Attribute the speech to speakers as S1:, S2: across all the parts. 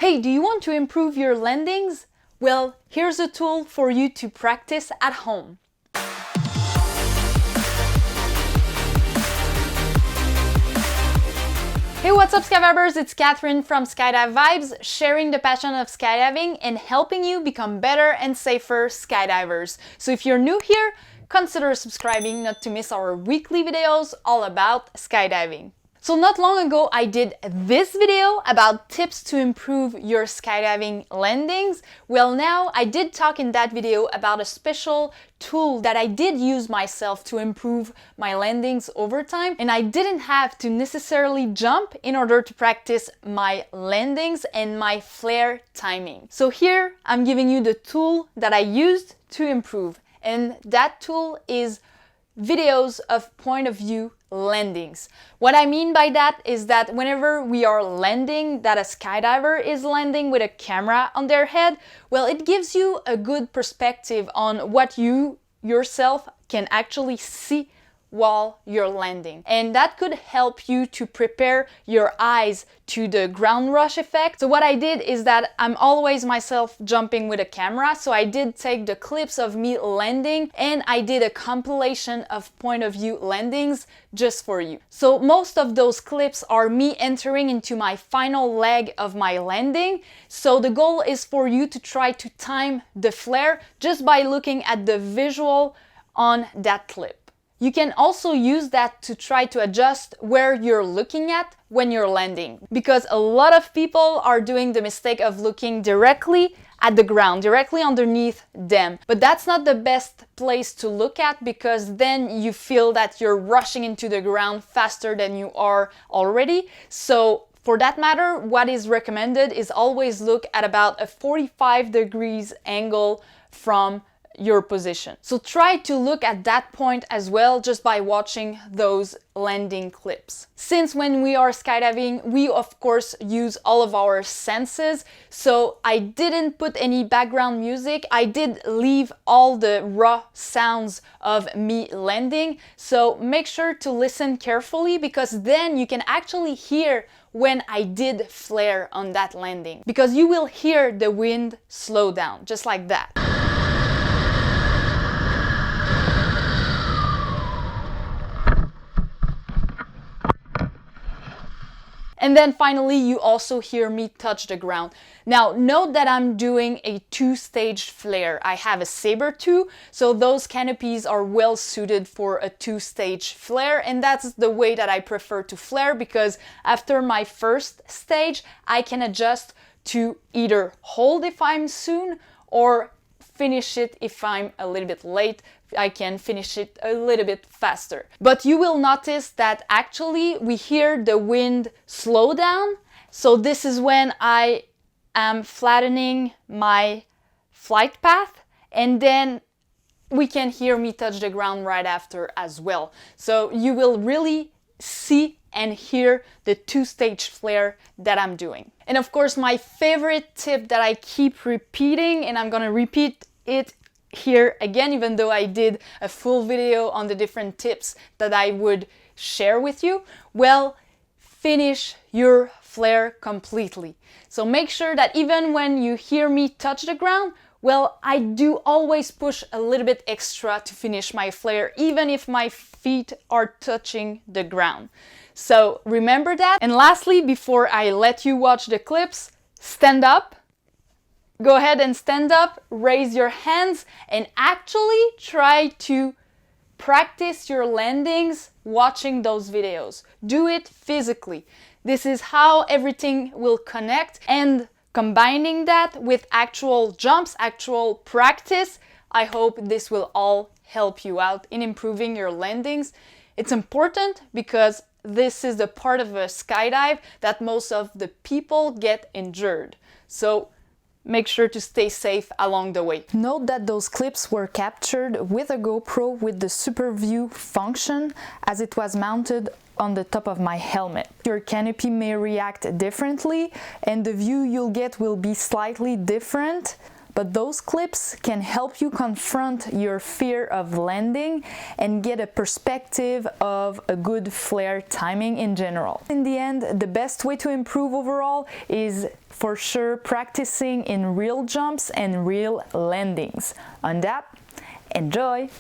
S1: Hey, do you want to improve your landings? Well, here's a tool for you to practice at home. Hey, what's up Skydivers? It's Catherine from Skydive Vibes, sharing the passion of skydiving and helping you become better and safer skydivers. So if you're new here, consider subscribing not to miss our weekly videos all about skydiving. So not long ago, I did this video about tips to improve your skydiving landings. Well, now I did talk in that video about a special tool that I did use myself to improve my landings over time, and I didn't have to necessarily jump in order to practice my landings and my flare timing. So here I'm giving you the tool that I used to improve, and that tool is videos of point of view landings. What I mean by that is that whenever we are landing, that a skydiver is landing with a camera on their head, well, it gives you a good perspective on what you yourself can actually see while you're landing. And that could help you to prepare your eyes to the ground rush effect. So what I did is that I'm always myself jumping with a camera, so I did take the clips of me landing and I did a compilation of point of view landings just for you. So most of those clips are me entering into my final leg of my landing. So the goal is for you to try to time the flare just by looking at the visual on that clip. You can also use that to try to adjust where you're looking at when you're landing, because a lot of people are doing the mistake of looking directly at the ground, directly underneath them. But that's not the best place to look at, because then you feel that you're rushing into the ground faster than you are already. So for that matter, what is recommended is always look at about a 45 degrees angle from your position. So try to look at that point as well just by watching those landing clips. Since when we are skydiving, we of course use all of our senses, so I didn't put any background music. I did leave all the raw sounds of me landing, so make sure to listen carefully, because then you can actually hear when I did flare on that landing, because you will hear the wind slow down, just like that. And then finally, you also hear me touch the ground. Now, note that I'm doing a two-stage flare. I have a saber too, so those canopies are well suited for a two-stage flare, and that's the way that I prefer to flare, because after my first stage, I can adjust to either hold if I'm soon or finish it if I'm a little bit late. I can finish it a little bit faster. But you will notice that actually we hear the wind slow down. So this is when I am flattening my flight path, and then we can hear me touch the ground right after as well. So you will really see and hear the two-stage flare that I'm doing. And of course, my favorite tip that I keep repeating, and I'm gonna repeat it here again, even though I did a full video on the different tips that I would share with you, well, finish your flare completely. So make sure that even when you hear me touch the ground, well, I do always push a little bit extra to finish my flare, even if my feet are touching the ground. So remember that. And lastly, before I let you watch the clips, stand up. Go ahead and stand up, raise your hands, and actually try to practice your landings watching those videos. Do it physically. This is how everything will connect, and combining that with actual jumps, actual practice, I hope this will all help you out in improving your landings. It's important because this is the part of a skydive that most of the people get injured. So make sure to stay safe along the way. Note that those clips were captured with a GoPro with the Super View function, as it was mounted on the top of my helmet. Your canopy may react differently and the view you'll get will be slightly different, but those clips can help you confront your fear of landing and get a perspective of a good flare timing in general. In the end, the best way to improve overall is for sure practicing in real jumps and real landings. On that, enjoy!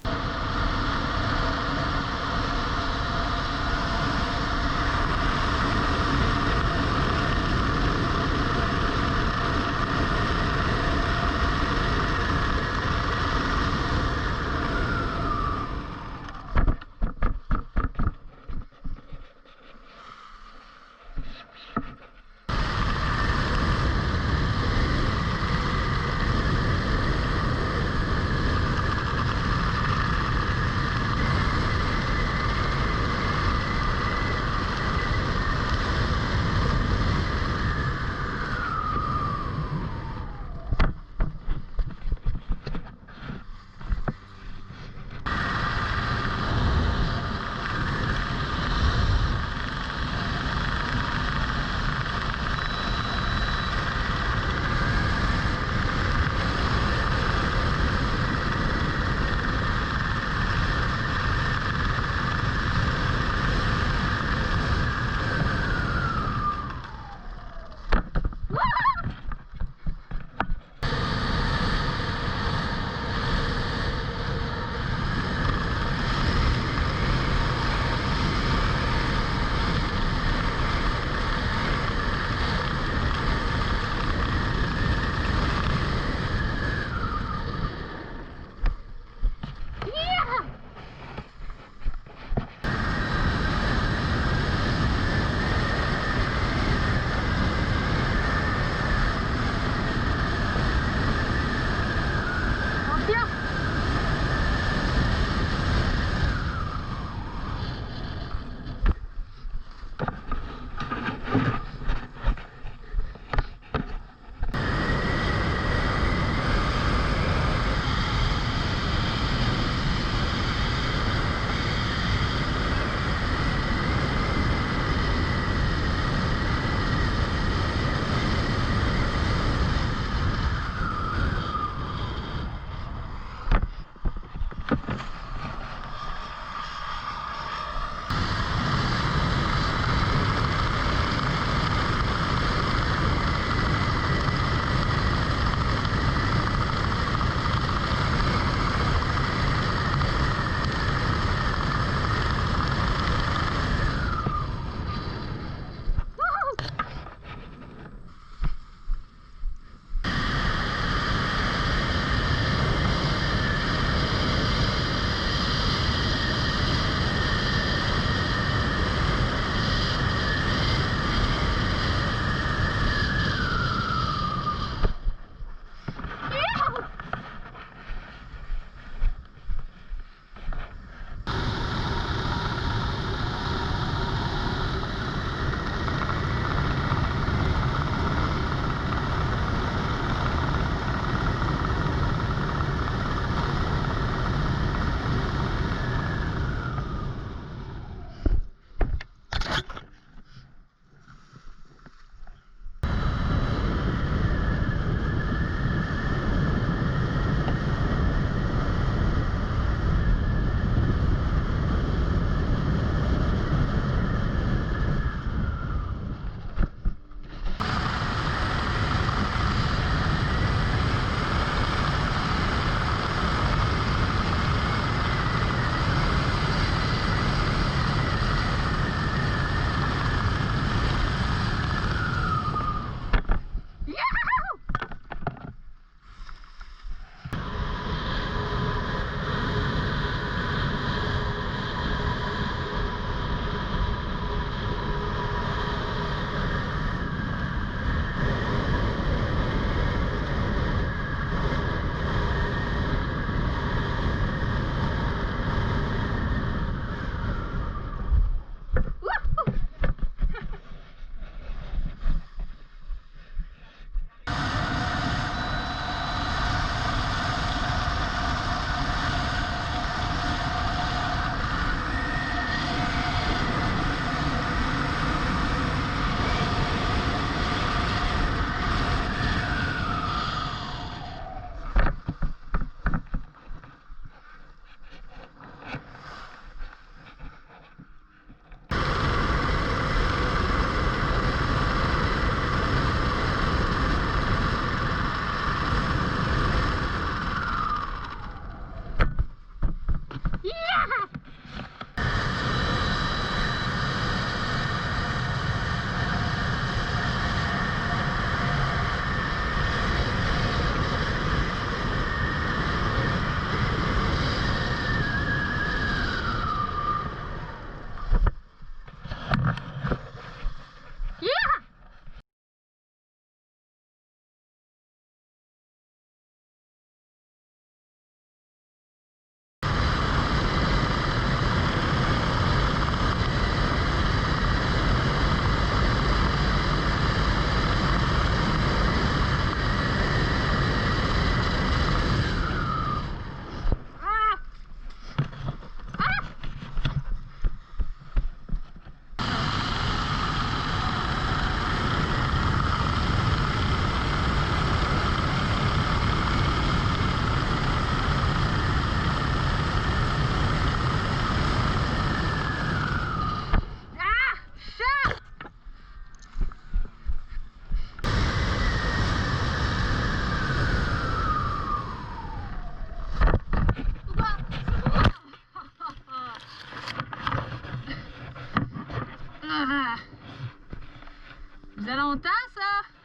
S1: Ça faisait longtemps, ça!